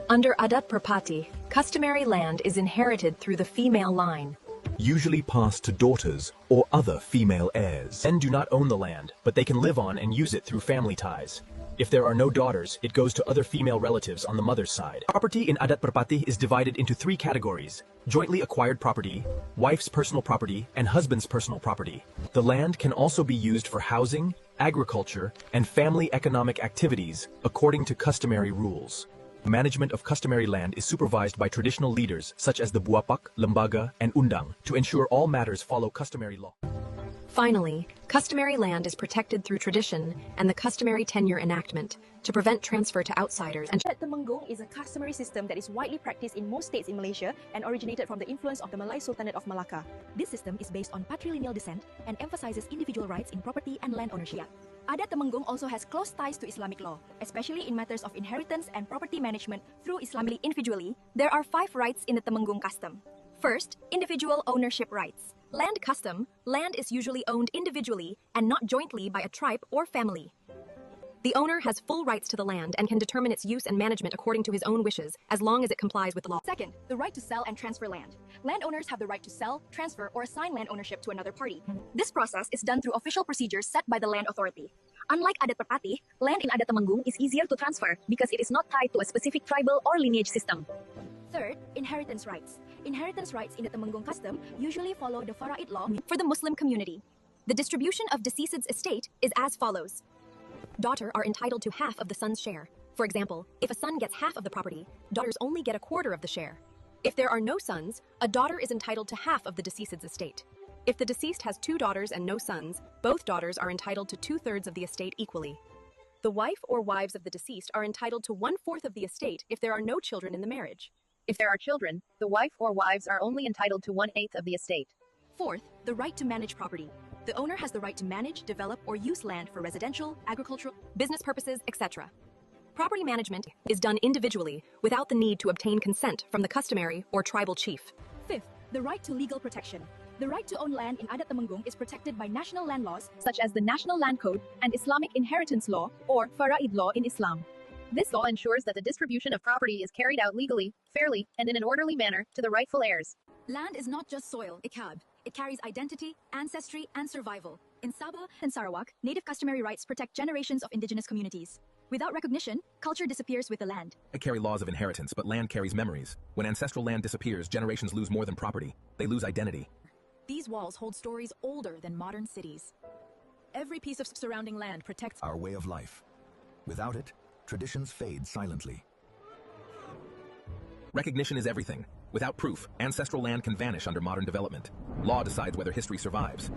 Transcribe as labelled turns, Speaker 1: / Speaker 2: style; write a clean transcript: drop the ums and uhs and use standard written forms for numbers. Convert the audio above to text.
Speaker 1: Under Adat Prapati, customary land is inherited through the female line.
Speaker 2: Usually passed to daughters or other female heirs. Men do not own the land, but they can live on and use it through family ties. If there are no daughters, it goes to other female relatives on the mother's side. Property in Adat Prapati is divided into three categories: jointly acquired property, wife's personal property, and husband's personal property. The land can also be used for housing, agriculture, and family economic activities according to customary rules. Management of customary land is supervised by traditional leaders such as the Buapak, Lembaga, and Undang to ensure all matters follow customary law.
Speaker 1: Finally, customary land is protected through tradition and the customary tenure enactment to prevent transfer to outsiders. And
Speaker 3: Adat Temenggung is a customary system that is widely practiced in most states in Malaysia and originated from the influence of the Malay Sultanate of Malacca. This system is based on patrilineal descent and emphasizes individual rights in property and land ownership. Adat Temenggung also has close ties to Islamic law, especially in matters of inheritance and property management through Islamic. Individually, there are 5 rights in the Temenggung custom. First, individual ownership rights. Land custom, land is usually owned individually and not jointly by a tribe or family. The owner has full rights to the land and can determine its use and management according to his own wishes, as long as it complies with the law. Second, the right to sell and transfer land. Landowners have the right to sell, transfer, or assign land ownership to another party. This process is done through official procedures set by the land authority. Unlike Adat Prapati, land in Adat Temenggung is easier to transfer because it is not tied to a specific tribal or lineage system. Third, inheritance rights. Inheritance rights in the Temenggung custom usually follow the Faraid law for the Muslim community. The distribution of deceased's estate is as follows. Daughters are entitled to half of the son's share. For example, if a son gets half of the property, daughters only get a quarter of the share. If there are no sons, a daughter is entitled to half of the deceased's estate. If the deceased has 2 daughters and no sons, both daughters are entitled to 2/3 of the estate equally. The wife or wives of the deceased are entitled to 1/4 of the estate if there are no children in the marriage.
Speaker 4: If there are children, the wife or wives are only entitled to 1/8 of the estate.
Speaker 3: Fourth, the right to manage property. The owner has the right to manage, develop, or use land for residential, agricultural,
Speaker 1: Business purposes, etc. Property management is done individually without the need to obtain consent from the customary or tribal chief.
Speaker 3: Fifth, the right to legal protection. The right to own land in Adat Temenggung is protected by national land laws such as the National Land Code and Islamic Inheritance Law or Faraid Law in Islam.
Speaker 4: This law ensures that the distribution of property is carried out legally, fairly, and in an orderly manner to the rightful heirs.
Speaker 3: Land is not just soil, ikab. It carries identity, ancestry, and survival. In Sabah and Sarawak, native customary rights protect generations of indigenous communities. Without recognition, culture disappears with the land.
Speaker 5: I carry laws of inheritance, but land carries memories. When ancestral land disappears, generations lose more than property. They lose identity.
Speaker 6: These walls hold stories older than modern cities. Every piece of surrounding land protects
Speaker 7: our way of life. Without it, traditions fade silently.
Speaker 5: Recognition is everything. Without proof, ancestral land can vanish under modern development. Law decides whether history survives.